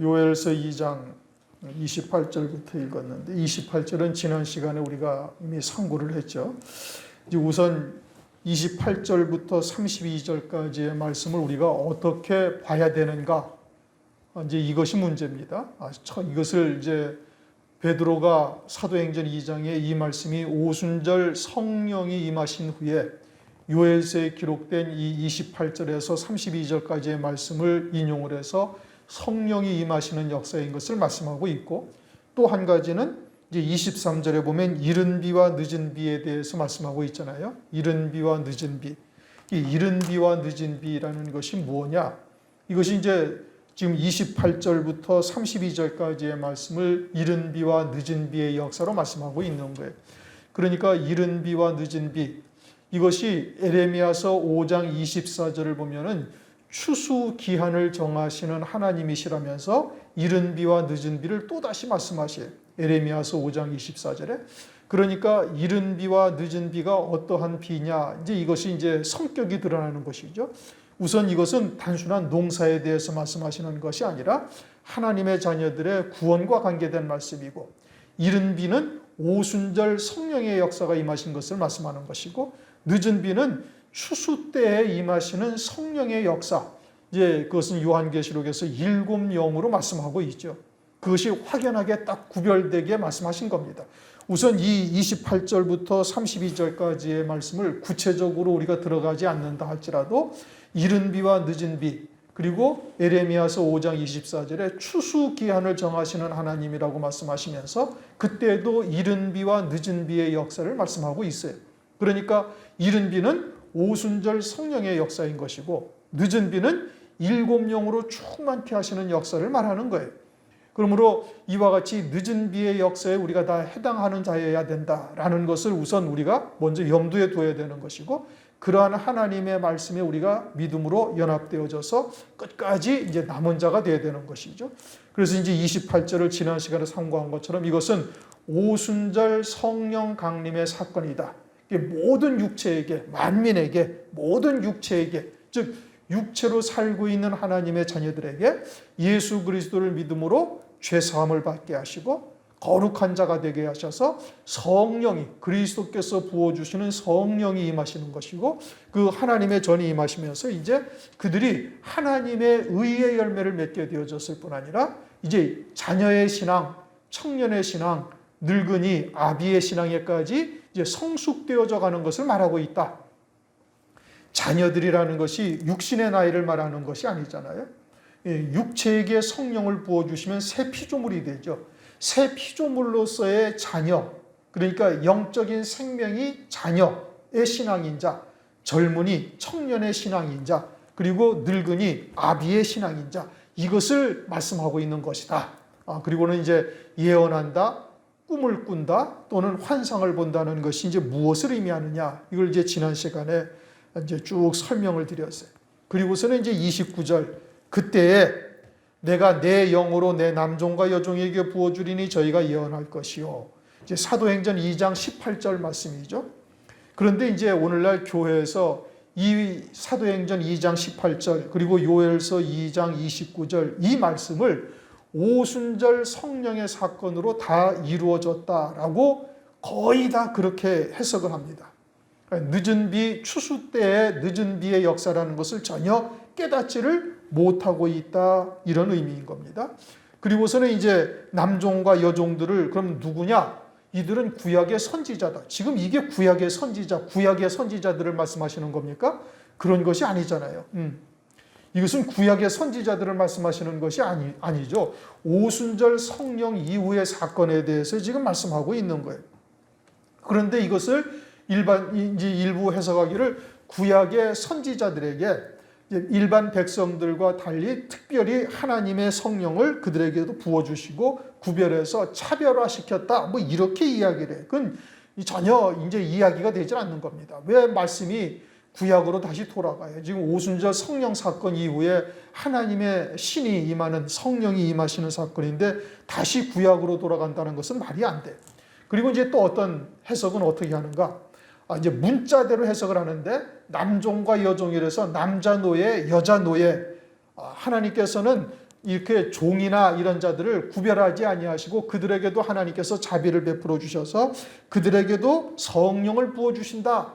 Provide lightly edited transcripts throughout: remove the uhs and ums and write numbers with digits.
요엘서 2장 28절부터 읽었는데 28절은 지난 시간에 우리가 이미 상고를 했죠. 이제 우선 28절부터 32절까지의 말씀을 우리가 어떻게 봐야 되는가? 이제 이것이 문제입니다. 이것을 이제 베드로가 사도행전 2장에 이 말씀이 오순절 성령이 임하신 후에 요엘서에 기록된 이 28절에서 32절까지의 말씀을 인용을 해서 성령이 임하시는 역사인 것을 말씀하고 있고, 또 한 가지는 이제 23절에 보면 이른 비와 늦은 비에 대해서 말씀하고 있잖아요. 이른 비와 늦은 비. 이 이른 비와 늦은 비라는 것이 뭐냐? 이것이 이제 지금 28절부터 32절까지의 말씀을 이른 비와 늦은 비의 역사로 말씀하고 있는 거예요. 그러니까 이른 비와 늦은 비, 이것이 에레미야서 5장 24절을 보면은 추수 기한을 정하시는 하나님이시라면서 이른 비와 늦은 비를 또다시 말씀하셔요. 에레미야서 5장 24절에. 그러니까 이른 비와 늦은 비가 어떠한 비냐, 이제 이것이 이제 성격이 드러나는 것이죠. 우선 이것은 단순한 농사에 대해서 말씀하시는 것이 아니라 하나님의 자녀들의 구원과 관계된 말씀이고, 이른 비는 오순절 성령의 역사가 임하신 것을 말씀하는 것이고, 늦은 비는 추수 때에 임하시는 성령의 역사, 이제 그것은 요한계시록에서 7영으로 말씀하고 있죠. 그것이 확연하게 딱 구별되게 말씀하신 겁니다. 우선 이 28절부터 32절까지의 말씀을 구체적으로 우리가 들어가지 않는다 할지라도 이른 비와 늦은 비, 그리고 에레미야서 5장 24절에 추수 기한을 정하시는 하나님이라고 말씀하시면서 그때도 이른 비와 늦은 비의 역사를 말씀하고 있어요. 그러니까 이른 비는 오순절 성령의 역사인 것이고, 늦은 비는 7영으로 충만케 하시는 역사를 말하는 거예요. 그러므로 이와 같이 늦은 비의 역사에 우리가 다 해당하는 자여야 된다라는 것을 우선 우리가 먼저 염두에 둬야 되는 것이고, 그러한 하나님의 말씀에 우리가 믿음으로 연합되어져서 끝까지 이제 남은 자가 되어야 되는 것이죠. 그래서 이제 28절을 지난 시간에 상고한 것처럼 이것은 오순절 성령 강림의 사건이다. 모든 육체에게, 만민에게, 모든 육체에게, 즉 육체로 살고 있는 하나님의 자녀들에게 예수 그리스도를 믿음으로 죄사함을 받게 하시고 거룩한 자가 되게 하셔서 성령이, 그리스도께서 부어주시는 성령이 임하시는 것이고, 그 하나님의 전이 임하시면서 이제 그들이 하나님의 의의 열매를 맺게 되어졌을 뿐 아니라 이제 자녀의 신앙, 청년의 신앙, 늙은이, 아비의 신앙에까지 이제 성숙되어져 가는 것을 말하고 있다. 자녀들이라는 것이 육신의 나이를 말하는 것이 아니잖아요. 육체에게 성령을 부어주시면 새 피조물이 되죠. 새 피조물로서의 자녀, 그러니까 영적인 생명이 자녀의 신앙인 자, 젊은이, 청년의 신앙인 자, 그리고 늙은이, 아비의 신앙인 자, 이것을 말씀하고 있는 것이다. 그리고는 이제 예언한다, 꿈을 꾼다, 또는 환상을 본다는 것이 이제 무엇을 의미하느냐, 이걸 이제 지난 시간에 이제 쭉 설명을 드렸어요. 그리고서는 이제 29절, 그때에 내가 내 영으로 내 남종과 여종에게 부어주리니 저희가 예언할 것이요. 이제 사도행전 2장 18절 말씀이죠. 그런데 이제 오늘날 교회에서 이 사도행전 2장 18절 그리고 요엘서 2장 29절 이 말씀을 오순절 성령의 사건으로 다 이루어졌다라고 거의 다 그렇게 해석을 합니다. 늦은 비, 추수 때의 늦은 비의 역사라는 것을 전혀 깨닫지를 못하고 있다, 이런 의미인 겁니다. 그리고서는 이제 남종과 여종들을 그럼 누구냐? 이들은 구약의 선지자다. 지금 이게 구약의 선지자, 구약의 선지자들을 말씀하시는 겁니까? 그런 것이 아니잖아요. 이것은 구약의 선지자들을 말씀하시는 것이 아니죠. 오순절 성령 이후의 사건에 대해서 지금 말씀하고 있는 거예요. 그런데 이것을 이제 일부 해석하기를 구약의 선지자들에게 일반 백성들과 달리 특별히 하나님의 성령을 그들에게도 부어주시고 구별해서 차별화시켰다, 뭐 이렇게 이야기를 해요. 그건 전혀 이제 이야기가 되지 않는 겁니다. 왜 말씀이 구약으로 다시 돌아가요? 지금 오순절 성령 사건 이후에 하나님의 신이 임하는, 성령이 임하시는 사건인데 다시 구약으로 돌아간다는 것은 말이 안 돼요. 그리고 이제 또 어떤 해석은 어떻게 하는가? 이제 문자대로 해석을 하는데 남종과 여종이라서 남자 노예, 여자 노예, 하나님께서는 이렇게 종이나 이런 자들을 구별하지 아니하시고 그들에게도 하나님께서 자비를 베풀어 주셔서 그들에게도 성령을 부어 주신다.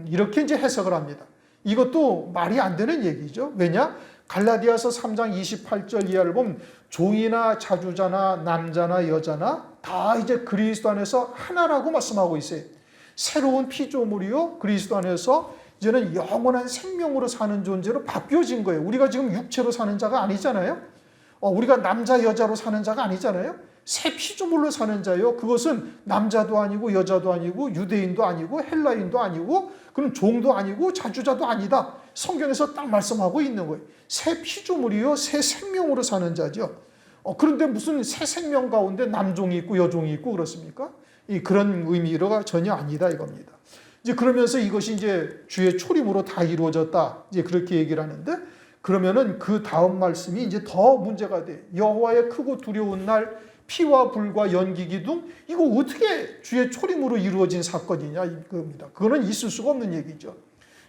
이렇게 이제 해석을 합니다. 이것도 말이 안 되는 얘기죠. 왜냐? 갈라디아서 3장 28절 이하를 보면 종이나 자주자나 남자나 여자나 다 이제 그리스도 안에서 하나라고 말씀하고 있어요. 새로운 피조물이요 그리스도 안에서 이제는 영원한 생명으로 사는 존재로 바뀌어진 거예요. 우리가 지금 육체로 사는 자가 아니잖아요. 우리가 남자 여자로 사는 자가 아니잖아요. 새 피조물로 사는 자예요. 그것은 남자도 아니고 여자도 아니고 유대인도 아니고 헬라인도 아니고 그럼 종도 아니고 자주자도 아니다. 성경에서 딱 말씀하고 있는 거예요. 새 피조물이요 새 생명으로 사는 자죠. 그런데 무슨 새 생명 가운데 남종이 있고 여종이 있고 그렇습니까? 그런 의미가 전혀 아니다 이겁니다. 이제 그러면서 이것이 이제 주의 초림으로 다 이루어졌다. 이제 그렇게 얘기를 하는데 그러면은 그 다음 말씀이 이제 더 문제가 돼. 여호와의 크고 두려운 날 피와 불과 연기 기둥 이거 어떻게 주의 초림으로 이루어진 사건이냐 이겁니다. 그거는 있을 수가 없는 얘기죠.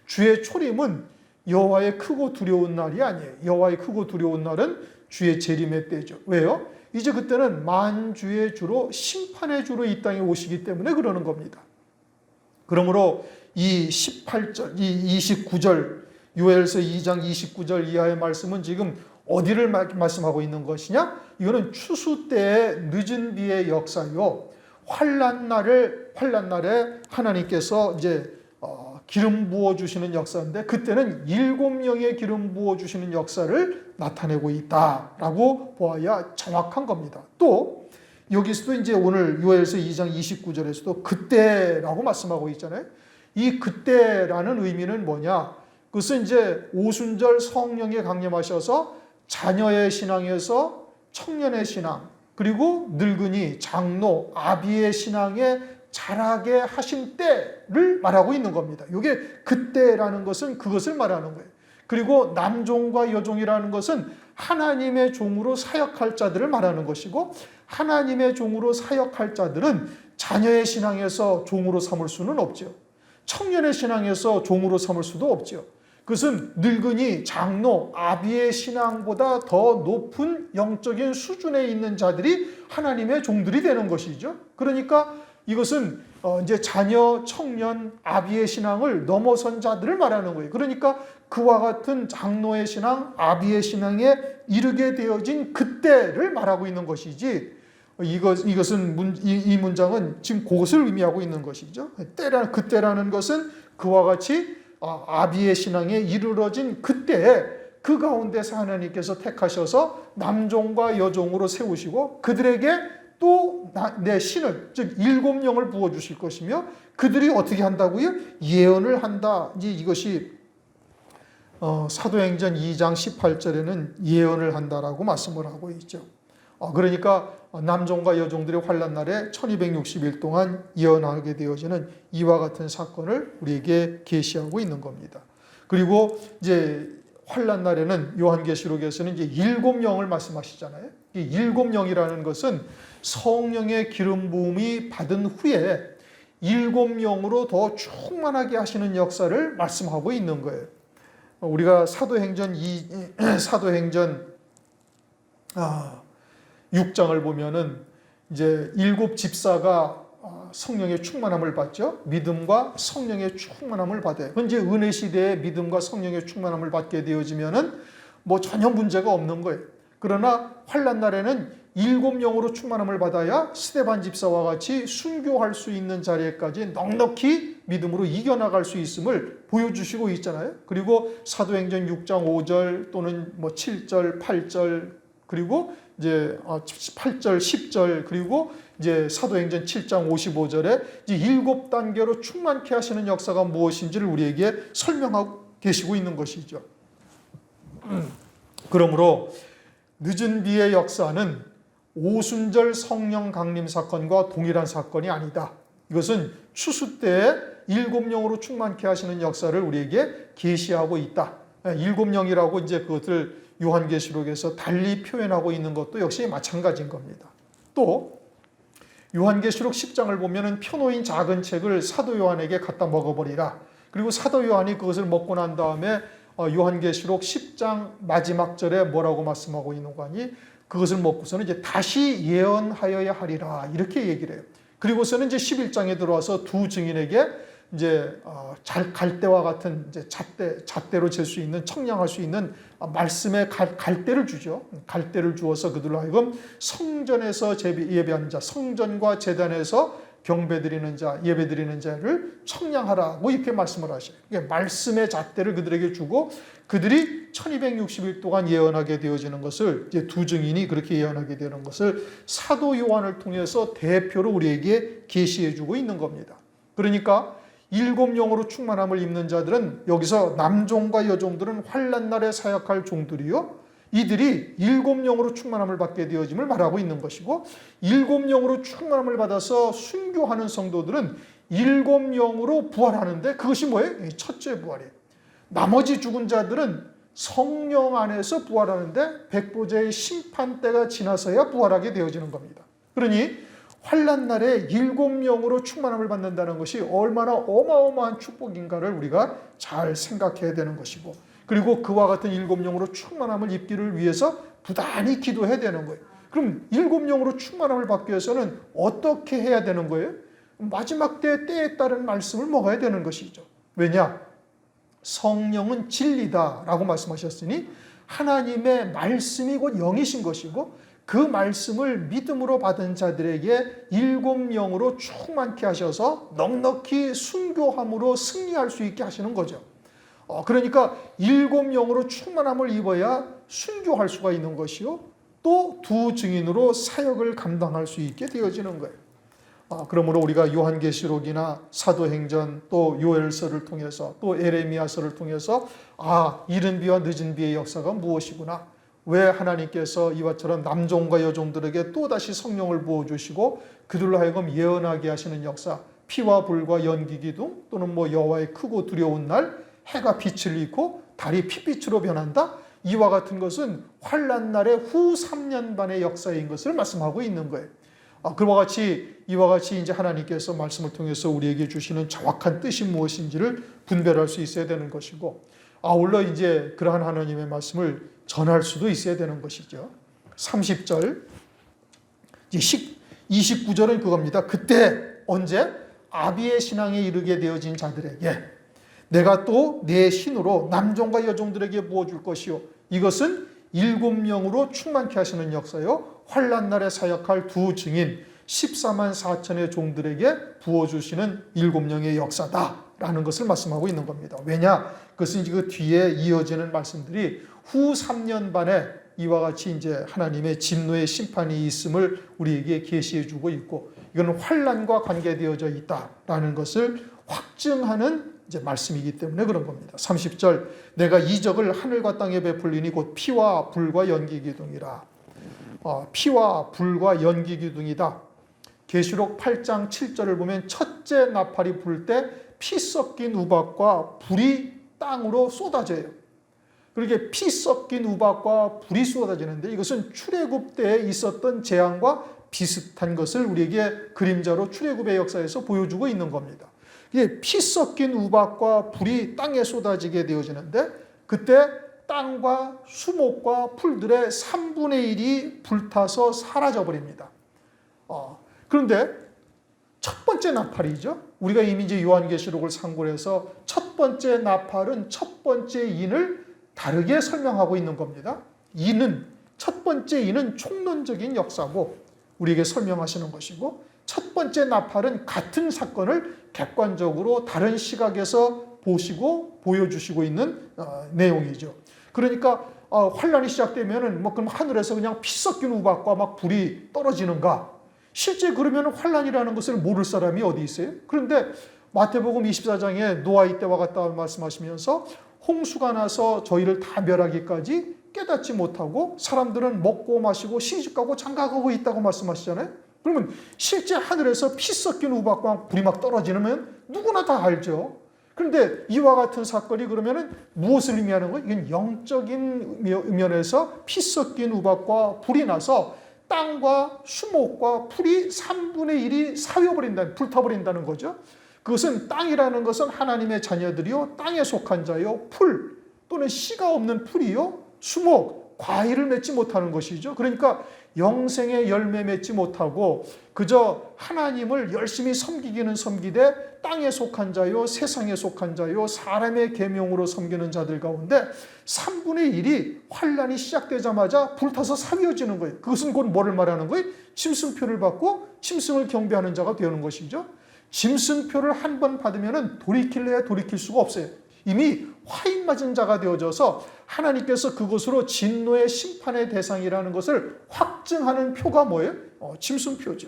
주의 초림은 여호와의 크고 두려운 날이 아니에요. 여호와의 크고 두려운 날은 주의 재림의 때죠. 왜요? 이제 그때는 만주의 주로 심판의 주로 이 땅에 오시기 때문에 그러는 겁니다. 그러므로 이 18절, 이 29절, 요엘서 2장 29절 이하의 말씀은 지금 어디를 말씀하고 있는 것이냐? 이거는 추수 때의 늦은 비의 역사요. 환난 날에 하나님께서 이제 기름 부어 주시는 역사인데 그때는 7명의 기름 부어 주시는 역사를 나타내고 있다라고 보아야 정확한 겁니다. 또 여기서도 이제 오늘 요엘서 2장 29절에서도 그때라고 말씀하고 있잖아요. 이 그때라는 의미는 뭐냐? 그것은 이제 오순절 성령에 강림하셔서 자녀의 신앙에서 청년의 신앙, 그리고 늙은이, 장로, 아비의 신앙에 자라게 하신 때를 말하고 있는 겁니다. 이게 그때라는 것은 그것을 말하는 거예요. 그리고 남종과 여종이라는 것은 하나님의 종으로 사역할 자들을 말하는 것이고 하나님의 종으로 사역할 자들은 자녀의 신앙에서 종으로 삼을 수는 없죠. 청년의 신앙에서 종으로 삼을 수도 없죠. 그것은 늙은이, 장로, 아비의 신앙보다 더 높은 영적인 수준에 있는 자들이 하나님의 종들이 되는 것이죠. 그러니까 이것은 이제 자녀, 청년, 아비의 신앙을 넘어선 자들을 말하는 거예요. 그러니까 그와 같은 장로의 신앙, 아비의 신앙에 이르게 되어진 그때를 말하고 있는 것이지 이것은 이 문장은 지금 그것을 의미하고 있는 것이죠. 그때라는 것은 그와 같이 아비의 신앙에 이르러진 그때에 그 가운데서 하나님께서 택하셔서 남종과 여종으로 세우시고 그들에게 또 내 신을 즉 7영을 부어주실 것이며 그들이 어떻게 한다고요? 예언을 한다. 이제 이것이 사도행전 2장 18절에는 예언을 한다라고 말씀을 하고 있죠. 그러니까 남종과 여종들의 환난 날에 1260일 동안 예언하게 되어지는 이와 같은 사건을 우리에게 계시하고 있는 겁니다. 그리고 이제 환난 날에는 요한계시록에서는 이제 7영을 말씀하시잖아요. 이 7영이라는 것은 성령의 기름 부음이 받은 후에 7영으로 더 충만하게 하시는 역사를 말씀하고 있는 거예요. 우리가 사도행전 6장을 보면은 이제 7 집사가 성령의 충만함을 받죠. 믿음과 성령의 충만함을 받아요. 이제 은혜 시대에 믿음과 성령의 충만함을 받게 되어지면은 뭐 전혀 문제가 없는 거예요. 그러나 환난 날에는 7영으로 충만함을 받아야 스데반 집사와 같이 순교할 수 있는 자리에까지 넉넉히 믿음으로 이겨나갈 수 있음을 보여주시고 있잖아요. 그리고 사도행전 6장 5절 또는 뭐 7절, 8절 그리고 이제 8절, 10절 그리고 이제 사도행전 7장 55절에 이제 7단계로 충만케 하시는 역사가 무엇인지를 우리에게 설명하고 계시고 있는 것이죠. 그러므로 늦은 비의 역사는 오순절 성령 강림 사건과 동일한 사건이 아니다. 이것은 추수 때에 7영으로 충만케 하시는 역사를 우리에게 계시하고 있다. 7영이라고 이제 그것을 요한계시록에서 달리 표현하고 있는 것도 역시 마찬가지인 겁니다. 또 요한계시록 10장을 보면은 펴놓인 작은 책을 사도 요한에게 갖다 먹어버리라. 그리고 사도 요한이 그것을 먹고 난 다음에 요한계시록 10장 마지막 절에 뭐라고 말씀하고 있는 거 아니? 그것을 먹고서는 이제 다시 예언하여야 하리라 이렇게 얘기를 해요. 그리고서는 이제 11장에 들어와서 두 증인에게 이제 갈대와 같은 이제 잣대로 잴 수 있는 청량할 수 있는 말씀의 갈대를 주죠. 갈대를 주어서 그들로 하여금 성전에서 예배하는 자, 성전과 제단에서 경배드리는 자, 예배드리는 자를 청량하라고 이렇게 말씀을 하셔요. 말씀의 잣대를 그들에게 주고 그들이 1260일 동안 예언하게 되어지는 것을 이제 두 증인이 그렇게 예언하게 되는 것을 사도 요한을 통해서 대표로 우리에게 계시해 주고 있는 겁니다. 그러니까 일곱 영으로 충만함을 입는 자들은 여기서 남종과 여종들은 환난 날에 사역할 종들이요. 이들이 일곱 영으로 충만함을 받게 되어짐을 말하고 있는 것이고 일곱 영으로 충만함을 받아서 순교하는 성도들은 일곱 영으로 부활하는데 그것이 뭐예요? 첫째 부활이에요. 나머지 죽은 자들은 성령 안에서 부활하는데 백보자의 심판때가 지나서야 부활하게 되어지는 겁니다. 그러니 환난 날에 일곱 영으로 충만함을 받는다는 것이 얼마나 어마어마한 축복인가를 우리가 잘 생각해야 되는 것이고 그리고 그와 같은 일곱 영으로 충만함을 입기를 위해서 부단히 기도해야 되는 거예요. 그럼 일곱 영으로 충만함을 받기 위해서는 어떻게 해야 되는 거예요? 마지막 때에 따른 말씀을 먹어야 되는 것이죠. 왜냐? 성령은 진리다라고 말씀하셨으니 하나님의 말씀이 곧 영이신 것이고 그 말씀을 믿음으로 받은 자들에게 일곱 영으로 충만케 하셔서 넉넉히 순교함으로 승리할 수 있게 하시는 거죠. 그러니까 일곱 영으로 충만함을 입어야 순교할 수가 있는 것이요. 또 두 증인으로 사역을 감당할 수 있게 되어지는 거예요. 그러므로 우리가 요한계시록이나 사도행전 또 요엘서를 통해서 또 에레미야서를 통해서 이른 비와 늦은 비의 역사가 무엇이구나. 왜 하나님께서 이와처럼 남종과 여종들에게 또다시 성령을 부어주시고 그들로 하여금 예언하게 하시는 역사, 피와 불과 연기 기둥 또는 여호와의 크고 두려운 날 해가 빛을 잃고 달이 핏빛으로 변한다. 이와 같은 것은 환난 날의 후 3년 반의 역사인 것을 말씀하고 있는 거예요. 이와 같이 이제 하나님께서 말씀을 통해서 우리에게 주시는 정확한 뜻이 무엇인지를 분별할 수 있어야 되는 것이고, 아울러 이제 그러한 하나님의 말씀을 전할 수도 있어야 되는 것이죠. 30절, 29절은 그겁니다. 그때 언제? 아비의 신앙에 이르게 되어진 자들에게 내가 또 내 신으로 남종과 여종들에게 부어줄 것이요. 이것은 일곱 영으로 충만케 하시는 역사요. 환난 날에 사역할 두 증인 14만 4천의 종들에게 부어주시는 일곱 영의 역사다라는 것을 말씀하고 있는 겁니다. 왜냐? 그것은 그 뒤에 이어지는 말씀들이 후 3년 반에 이와 같이 이제 하나님의 진노의 심판이 있음을 우리에게 계시해 주고 있고 이건 환난과 관계되어져 있다라는 것을 확증하는 이제 말씀이기 때문에 그런 겁니다. 30절 내가 이적을 하늘과 땅에 베풀리니 곧 피와 불과 연기 기둥이라. 피와 불과 연기 기둥이다. 계시록 8장 7절을 보면 첫째 나팔이 불 때 피 섞인 우박과 불이 땅으로 쏟아져요. 그렇게 피 섞인 우박과 불이 쏟아지는데 이것은 출애굽 때에 있었던 재앙과 비슷한 것을 우리에게 그림자로 출애굽의 역사에서 보여주고 있는 겁니다. 이게 피 섞인 우박과 불이 땅에 쏟아지게 되어지는데 그때 땅과 수목과 풀들의 3분의 1이 불타서 사라져 버립니다. 그런데 첫 번째 나팔이죠. 우리가 이미 이제 요한계시록을 참고를 해서 첫 번째 나팔은 첫 번째 인을 다르게 설명하고 있는 겁니다. 첫 번째 인은 총론적인 역사고 우리에게 설명하시는 것이고 첫 번째 나팔은 같은 사건을 객관적으로 다른 시각에서 보시고 보여주시고 있는 내용이죠. 그러니까 환란이 시작되면은 그럼 하늘에서 그냥 피 섞인 우박과 막 불이 떨어지는가? 실제 그러면 환란이라는 것을 모를 사람이 어디 있어요? 그런데 마태복음 24장에 노아의 때와 같다 말씀하시면서 홍수가 나서 저희를 다 멸하기까지 깨닫지 못하고 사람들은 먹고 마시고 시집가고 장가가고 있다고 말씀하시잖아요. 그러면 실제 하늘에서 피 섞인 우박과 불이 막 떨어지면 누구나 다 알죠. 그런데 이와 같은 사건이 그러면은 무엇을 의미하는 거예요? 이건 영적인 면에서 피 섞인 우박과 불이 나서 땅과 수목과 풀이 3분의 1이 사여버린다, 불타버린다는 거죠. 그것은 땅이라는 것은 하나님의 자녀들이요, 땅에 속한 자요, 풀, 또는 씨가 없는 풀이요, 수목, 과일을 맺지 못하는 것이죠. 그러니까 영생의 열매 맺지 못하고 그저 하나님을 열심히 섬기기는 섬기되 땅에 속한 자요, 세상에 속한 자요, 사람의 계명으로 섬기는 자들 가운데 3분의 1이 환란이 시작되자마자 불타서 사귀어지는 거예요. 그것은 곧 뭐를 말하는 거예요? 짐승표를 받고 짐승을 경배하는 자가 되는 것이죠. 짐승표를 한 번 받으면 돌이킬래야 돌이킬 수가 없어요. 이미 화인 맞은 자가 되어져서 하나님께서 그것으로 진노의 심판의 대상이라는 것을 확증하는 표가 뭐예요? 짐승표죠.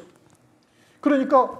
그러니까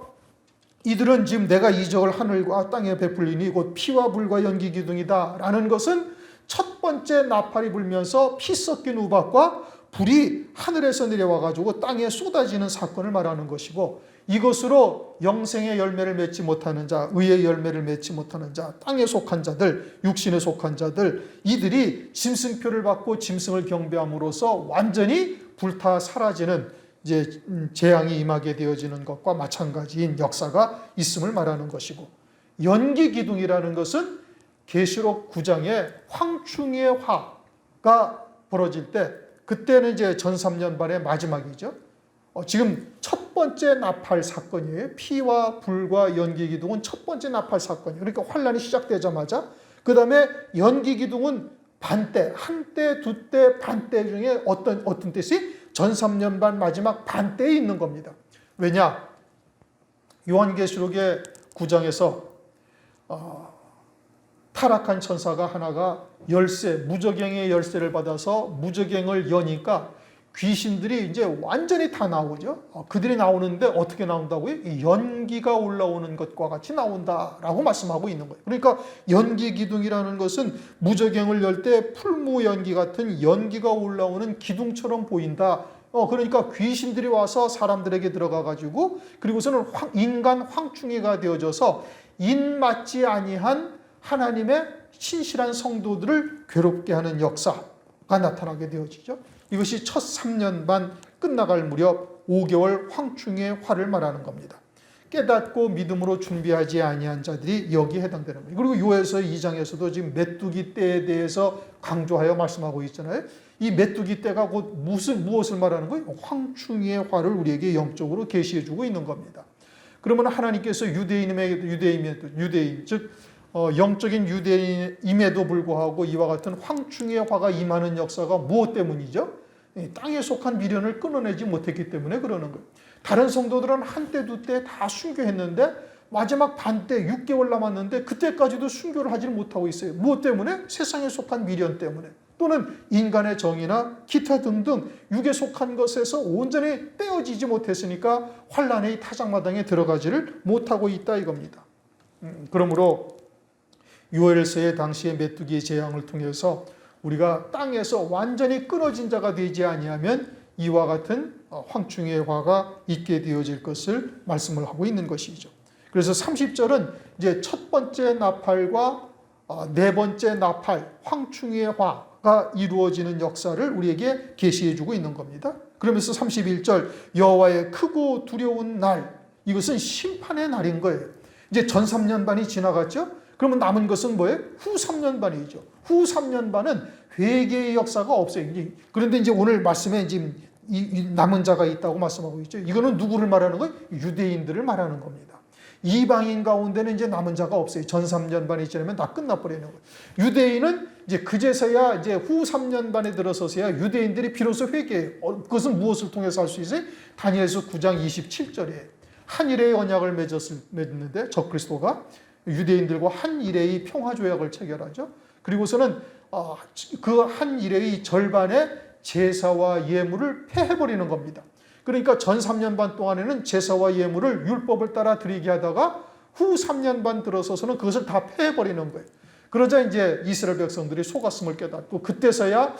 이들은 지금 내가 이적을 하늘과 땅에 베풀리니 곧 피와 불과 연기 기둥이다 라는 것은 첫 번째 나팔이 불면서 피 섞인 우박과 불이 하늘에서 내려와가지고 땅에 쏟아지는 사건을 말하는 것이고, 이것으로 영생의 열매를 맺지 못하는 자, 의의 열매를 맺지 못하는 자, 땅에 속한 자들, 육신에 속한 자들, 이들이 짐승표를 받고 짐승을 경배함으로써 완전히 불타 사라지는 이제 재앙이 임하게 되어지는 것과 마찬가지인 역사가 있음을 말하는 것이고, 연기 기둥이라는 것은 계시록 9장에 황충의 화가 벌어질 때, 그때는 이제 전3년반의 마지막이죠. 지금 첫 번째 나팔 사건이에요. 피와 불과 연기 기둥은 첫 번째 나팔 사건이에요. 그러니까 환란이 시작되자마자, 그 다음에 연기 기둥은 반때, 한때, 두때, 반때 중에 어떤 뜻이 전3년반 마지막 반때에 있는 겁니다. 왜냐? 요한계시록의 9장에서 타락한 천사가 하나가 열쇠, 무저갱의 열쇠를 받아서 무저갱을 여니까 귀신들이 이제 완전히 다 나오죠. 그들이 나오는데 어떻게 나온다고요? 연기가 올라오는 것과 같이 나온다라고 말씀하고 있는 거예요. 그러니까 연기 기둥이라는 것은 무저갱을 열 때 풀무 연기 같은 연기가 올라오는 기둥처럼 보인다. 그러니까 귀신들이 와서 사람들에게 들어가가지고, 그리고서는 인간 황충이가 되어져서 인 맞지 아니한 하나님의 신실한 성도들을 괴롭게 하는 역사가 나타나게 되어지죠. 이것이 첫 3년반 끝나갈 무렵 5개월 황충의 화를 말하는 겁니다. 깨닫고 믿음으로 준비하지 아니한 자들이 여기에 해당되는 거예요. 그리고 요에서 2장에서도 지금 메뚜기 때에 대해서 강조하여 말씀하고 있잖아요. 이 메뚜기 때가 곧 무엇을 말하는 거예요? 황충의 화를 우리에게 영적으로 계시해 주고 있는 겁니다. 그러면 하나님께서 유대인 즉 영적인 유대인임에도 불구하고 이와 같은 황충의 화가 임하는 역사가 무엇 때문이죠? 땅에 속한 미련을 끊어내지 못했기 때문에 그러는 거예요. 다른 성도들은 한때 두때 다 순교했는데 마지막 반때 6개월 남았는데 그때까지도 순교를 하지 못하고 있어요. 무엇 때문에? 세상에 속한 미련 때문에, 또는 인간의 정의나 기타 등등 육에 속한 것에서 온전히 떼어지지 못했으니까 환란의 타작마당에 들어가지를 못하고 있다 이겁니다. 그러므로 요엘서의 당시의 메뚜기의 재앙을 통해서 우리가 땅에서 완전히 끊어진 자가 되지 아니하면 이와 같은 황충의 화가 있게 되어질 것을 말씀을 하고 있는 것이죠. 그래서 30절은 이제 첫 번째 나팔과 네 번째 나팔, 황충의 화가 이루어지는 역사를 우리에게 계시해 주고 있는 겁니다. 그러면서 31절, 여호와의 크고 두려운 날, 이것은 심판의 날인 거예요. 이제 전 3년반이 지나갔죠. 그러면 남은 것은 뭐예요? 후 3년반이죠. 후 3년반은 회개의 역사가 없어요. 그런데 이제 오늘 말씀에 지금 이 남은 자가 있다고 말씀하고 있죠. 이거는 누구를 말하는 거예요? 유대인들을 말하는 겁니다. 이방인 가운데는 이제 남은 자가 없어요. 전 3년반이 지나면 다 끝나버리는 거예요. 유대인은 이제 그제서야 이제 후 3년반에 들어서서야 유대인들이 비로소 회개해요. 그것은 무엇을 통해서 할 수 있어요? 다니엘서 9장 27절이에요. 한 일의 언약을 맺었는데 적그리스도가 유대인들과 한 일의 평화 조약을 체결하죠. 그리고서는 그 한 일의 절반의 제사와 예물을 폐해버리는 겁니다. 그러니까 전 3년 반 동안에는 제사와 예물을 율법을 따라 드리게 하다가 후 3년 반 들어서서는 그것을 다 폐해버리는 거예요. 그러자 이제 이스라엘 백성들이 속았음을 깨닫고 그때서야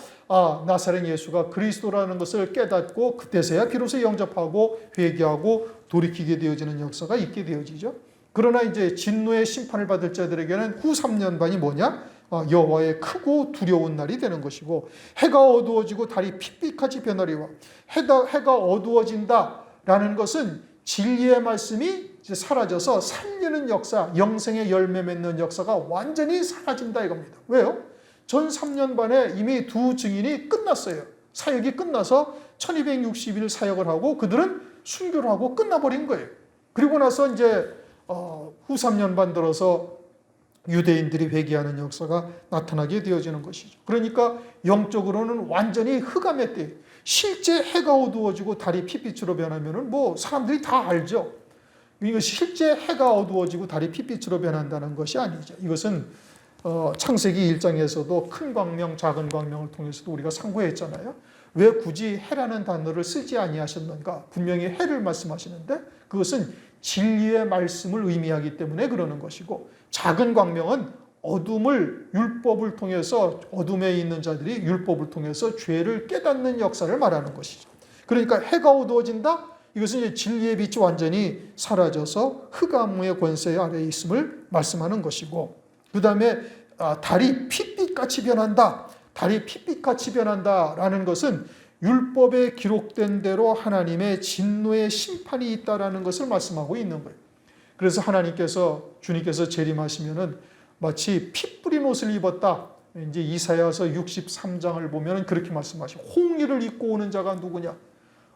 나사렛 예수가 그리스도라는 것을 깨닫고 그때서야 비로소 영접하고 회개하고 돌이키게 되어지는 역사가 있게 되어지죠. 그러나 이제 진노의 심판을 받을 자들에게는 후 3년 반이 뭐냐? 여호와의 크고 두려운 날이 되는 것이고, 해가 어두워지고 달이 핏빛같이 변하리와, 해가 어두워진다라는 것은 진리의 말씀이 이제 사라져서 살리는 역사, 영생의 열매 맺는 역사가 완전히 사라진다 이겁니다. 왜요? 전 3년 반에 이미 두 증인이 끝났어요. 사역이 끝나서 1260일 사역을 하고 그들은 순교를 하고 끝나버린 거예요. 그리고 나서 이제 후 3년 반 들어서 유대인들이 회개하는 역사가 나타나게 되어지는 것이죠. 그러니까 영적으로는 완전히 흑암의 때, 실제 해가 어두워지고 달이 핏빛으로 변하면은 뭐 사람들이 다 알죠. 이거 실제 해가 어두워지고 달이 핏빛으로 변한다는 것이 아니죠. 이것은 창세기 1장에서도 큰 광명, 작은 광명을 통해서도 우리가 상고했잖아요. 왜 굳이 해라는 단어를 쓰지 아니하셨는가? 분명히 해를 말씀하시는데 그것은 진리의 말씀을 의미하기 때문에 그러는 것이고, 작은 광명은 어둠을 율법을 통해서, 어둠에 있는 자들이 율법을 통해서 죄를 깨닫는 역사를 말하는 것이죠. 그러니까 해가 어두워진다? 이것은 이제 진리의 빛이 완전히 사라져서 흑암의 권세 아래에 있음을 말씀하는 것이고, 그 다음에 달이 핏빛같이 변한다. 달이 핏빛같이 변한다라는 것은 율법에 기록된 대로 하나님의 진노의 심판이 있다라는 것을 말씀하고 있는 거예요. 그래서 주님께서 재림하시면은 마치 피 뿌린 옷을 입었다. 이제 이사야서 63장을 보면은 그렇게 말씀하시고, 홍의를 입고 오는 자가 누구냐?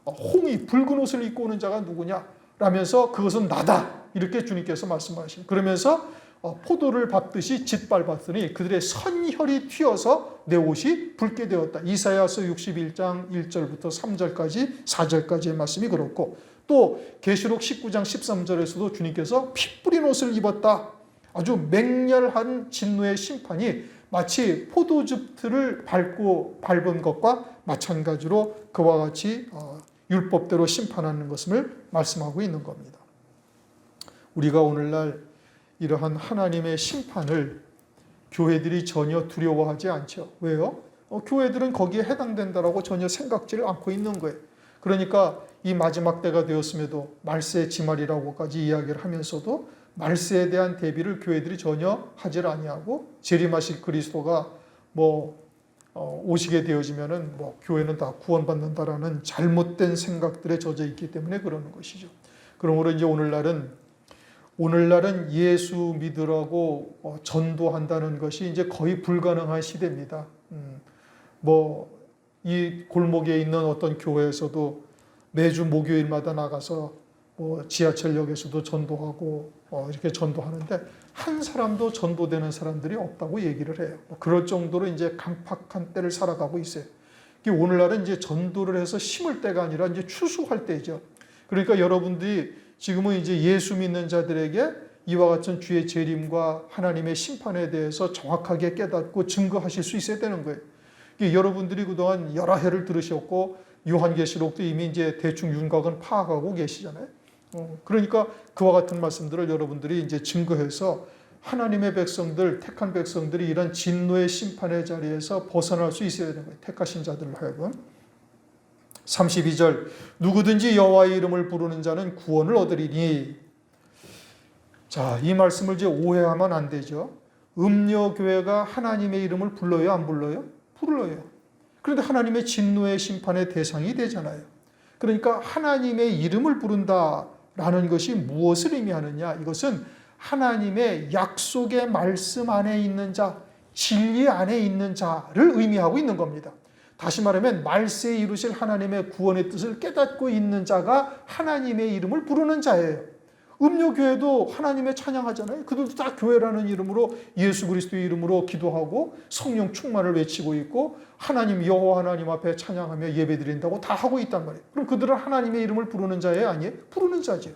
홍의, 붉은 옷을 입고 오는 자가 누구냐? 라면서 그것은 나다. 이렇게 주님께서 말씀하시고, 그러면서 포도를 밟듯이 짓밟았더니 그들의 선혈이 튀어서 내 옷이 붉게 되었다. 이사야서 61장 1절부터 3절까지 4절까지의 말씀이 그렇고, 또 계시록 19장 13절에서도 주님께서 피 뿌린 옷을 입었다. 아주 맹렬한 진노의 심판이 마치 포도즙틀을 밟은 것과 마찬가지로 그와 같이 율법대로 심판하는 것을 말씀하고 있는 겁니다. 우리가 오늘날 이러한 하나님의 심판을 교회들이 전혀 두려워하지 않죠. 왜요? 교회들은 거기에 해당된다라고 전혀 생각지를 않고 있는 거예요. 그러니까 이 마지막 때가 되었음에도 말세의 지말이라고까지 이야기를 하면서도 말세에 대한 대비를 교회들이 전혀 하질 아니하고, 재림하실 그리스도가 오시게 되어지면은 교회는 다 구원받는다라는 잘못된 생각들에 젖어 있기 때문에 그러는 것이죠. 그러므로 이제 오늘날은 예수 믿으라고 전도한다는 것이 이제 거의 불가능한 시대입니다. 이 골목에 있는 어떤 교회에서도 매주 목요일마다 나가서 지하철역에서도 전도하고 이렇게 전도하는데 한 사람도 전도되는 사람들이 없다고 얘기를 해요. 그럴 정도로 이제 강팍한 때를 살아가고 있어요. 오늘날은 이제 전도를 해서 심을 때가 아니라 이제 추수할 때죠. 그러니까 여러분들이 지금은 이제 예수 믿는 자들에게 이와 같은 주의 재림과 하나님의 심판에 대해서 정확하게 깨닫고 증거하실 수 있어야 되는 거예요. 여러분들이 그동안 여러 해를 들으셨고 요한계시록도 이미 이제 대충 윤곽은 파악하고 계시잖아요. 그러니까 그와 같은 말씀들을 여러분들이 이제 증거해서 하나님의 백성들, 택한 백성들이 이런 진노의 심판의 자리에서 벗어날 수 있어야 되는 거예요. 택하신 자들을 하여금. 32절, 누구든지 여호와의 이름을 부르는 자는 구원을 얻으리니. 자, 이 말씀을 이제 오해하면 안 되죠. 음녀교회가 하나님의 이름을 불러요, 안 불러요? 불러요. 그런데 하나님의 진노의 심판의 대상이 되잖아요. 그러니까 하나님의 이름을 부른다라는 것이 무엇을 의미하느냐? 이것은 하나님의 약속의 말씀 안에 있는 자, 진리 안에 있는 자를 의미하고 있는 겁니다. 다시 말하면 말세에 이루실 하나님의 구원의 뜻을 깨닫고 있는 자가 하나님의 이름을 부르는 자예요. 음료교회도 하나님의 찬양하잖아요. 그들도 다 교회라는 이름으로 예수 그리스도의 이름으로 기도하고 성령 충만을 외치고 있고 하나님 여호와 하나님 앞에 찬양하며 예배드린다고 다 하고 있단 말이에요. 그럼 그들은 하나님의 이름을 부르는 자예요? 아니에요? 부르는 자죠.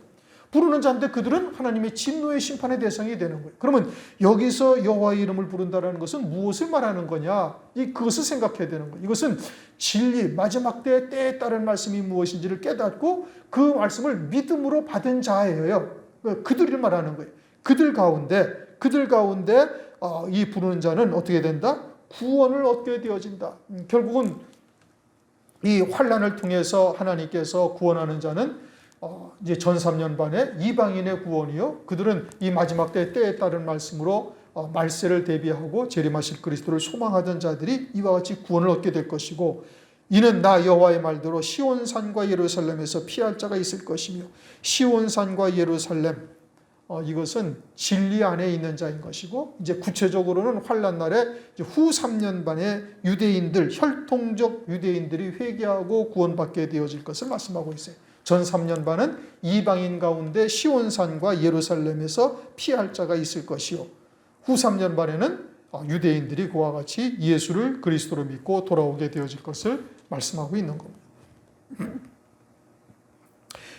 부르는 자인데 그들은 하나님의 진노의 심판의 대상이 되는 거예요. 그러면 여기서 여호와의 이름을 부른다는 것은 무엇을 말하는 거냐? 그것을 생각해야 되는 거예요. 이것은 진리, 마지막 때에 따른 말씀이 무엇인지를 깨닫고 그 말씀을 믿음으로 받은 자예요. 그들을 말하는 거예요. 그들 가운데 이 부르는 자는 어떻게 된다? 구원을 얻게 되어진다. 결국은 이 환난을 통해서 하나님께서 구원하는 자는 이제 전 3년 반에 이방인의 구원이요. 그들은 이 마지막 때에 따른 말씀으로 말세를 대비하고 재림하실 그리스도를 소망하던 자들이 이와 같이 구원을 얻게 될 것이고, 이는 나 여호와의 말대로 시온산과 예루살렘에서 피할 자가 있을 것이며, 시온산과 예루살렘, 이것은 진리 안에 있는 자인 것이고, 이제 구체적으로는 환란 날에 후 3년 반에 유대인들, 혈통적 유대인들이 회개하고 구원받게 되어질 것을 말씀하고 있어요. 전 3년 반은 이방인 가운데 시온산과 예루살렘에서 피할 자가 있을 것이요, 후 3년 반에는 유대인들이 그와 같이 예수를 그리스도로 믿고 돌아오게 되어질 것을 말씀하고 있는 겁니다.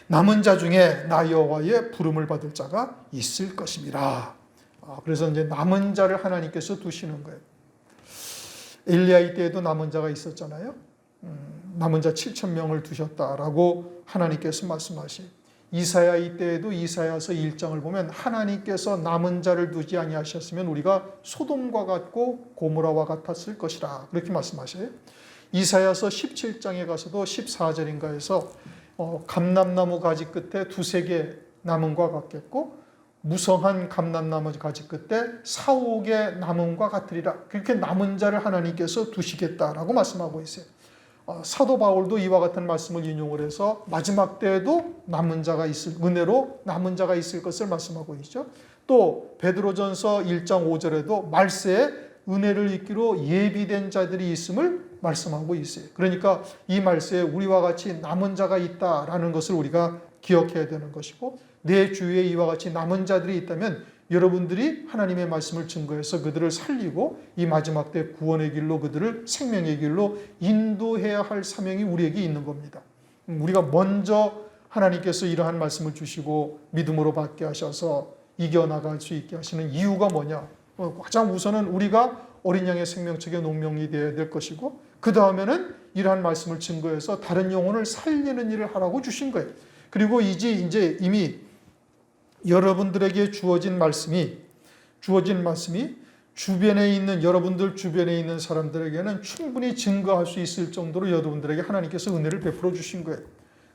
남은 자 중에 나 여호와의 부름을 받을 자가 있을 것입니다. 그래서 이제 남은 자를 하나님께서 두시는 거예요. 엘리야 때에도 남은 자가 있었잖아요. 남은 자 7,000명을 두셨다라고 하나님께서 말씀하시. 이사야 이때에도 이사야서 1장을 보면 하나님께서 남은 자를 두지 아니하셨으면 우리가 소돔과 같고 고모라와 같았을 것이라 그렇게 말씀하셔요. 이사야서 17장에 가서도 14절인가에서 감람나무 가지 끝에 두세 개 나무과 같겠고 무성한 감람나무 가지 끝에 4-5개 나무과 같으리라. 그렇게 남은 자를 하나님께서 두시겠다라고 말씀하고 있어요. 사도 바울도 이와 같은 말씀을 인용을 해서 마지막 때에도 남은 자가 있을, 은혜로 남은 자가 있을 것을 말씀하고 있죠. 또 베드로전서 1장 5절에도 말세에 은혜를 입기로 예비된 자들이 있음을 말씀하고 있어요. 그러니까 이 말세에 우리와 같이 남은 자가 있다라는 것을 우리가 기억해야 되는 것이고, 내 주위에 이와 같이 남은 자들이 있다면 여러분들이 하나님의 말씀을 증거해서 그들을 살리고 이 마지막 때 구원의 길로, 그들을 생명의 길로 인도해야 할 사명이 우리에게 있는 겁니다. 우리가 먼저 하나님께서 이러한 말씀을 주시고 믿음으로 받게 하셔서 이겨나갈 수 있게 하시는 이유가 뭐냐? 가장 우선은 우리가 어린 양의 생명책의 농명이 되어야 될 것이고, 그 다음에는 이러한 말씀을 증거해서 다른 영혼을 살리는 일을 하라고 주신 거예요. 그리고 이제 이미 여러분들에게 주어진 말씀이 주변에 있는, 여러분들 주변에 있는 사람들에게는 충분히 증거할 수 있을 정도로 여러분들에게 하나님께서 은혜를 베풀어 주신 거예요.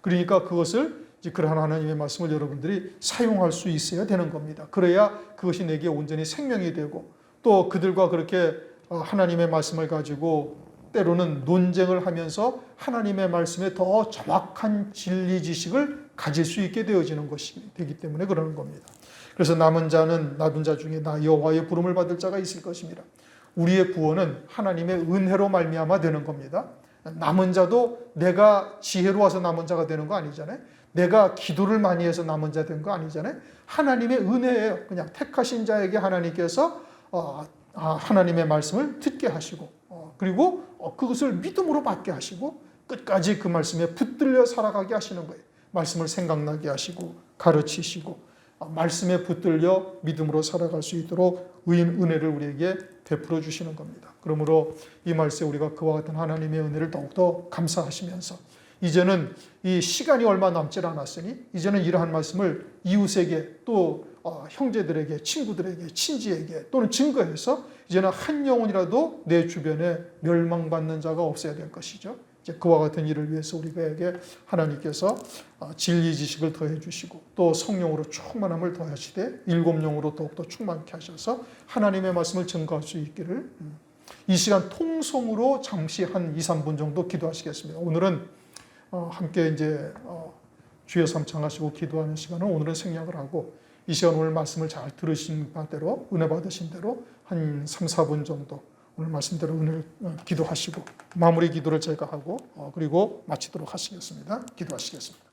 그러니까 그것을 그러한 하나님의 말씀을 여러분들이 사용할 수 있어야 되는 겁니다. 그래야 그것이 내게 온전히 생명이 되고, 또 그들과 그렇게 하나님의 말씀을 가지고 때로는 논쟁을 하면서 하나님의 말씀에 더 정확한 진리 지식을 가질 수 있게 되어지는 것이 되기 때문에 그러는 겁니다. 그래서 남은 자 중에 나 여호와의 부름을 받을 자가 있을 것입니다. 우리의 구원은 하나님의 은혜로 말미암아 되는 겁니다. 남은 자도 내가 지혜로워서 남은 자가 되는 거 아니잖아요. 내가 기도를 많이 해서 남은 자 된 거 아니잖아요. 하나님의 은혜예요. 그냥 택하신 자에게 하나님께서 하나님의 말씀을 듣게 하시고, 그리고 그것을 믿음으로 받게 하시고 끝까지 그 말씀에 붙들려 살아가게 하시는 거예요. 말씀을 생각나게 하시고 가르치시고 말씀에 붙들려 믿음으로 살아갈 수 있도록 은혜를 우리에게 베풀어 주시는 겁니다. 그러므로 이 말씀에 우리가 그와 같은 하나님의 은혜를 더욱더 감사하시면서, 이제는 이 시간이 얼마 남지 않았으니 이제는 이러한 말씀을 이웃에게, 또 형제들에게, 친구들에게, 친지에게 또는 증거해서 이제는 한 영혼이라도 내 주변에 멸망받는 자가 없어야 될 것이죠. 이제 그와 같은 일을 위해서 우리에게 하나님께서 진리 지식을 더해 주시고 또 성령으로 충만함을 더하시되 7영으로 더욱더 충만케 하셔서 하나님의 말씀을 증거할 수 있기를, 이 시간 통성으로 잠시 한 2-3분 정도 기도하시겠습니다. 오늘은 함께 이제 주여 삼창하시고 기도하는 시간을 오늘은 생략을 하고, 이 시간 오늘 말씀을 잘 들으신 바대로, 은혜 받으신 대로 한 3-4분 정도 오늘 말씀대로 은혜를 기도하시고 마무리 기도를 제가 하고 그리고 마치도록 하시겠습니다. 기도하시겠습니다.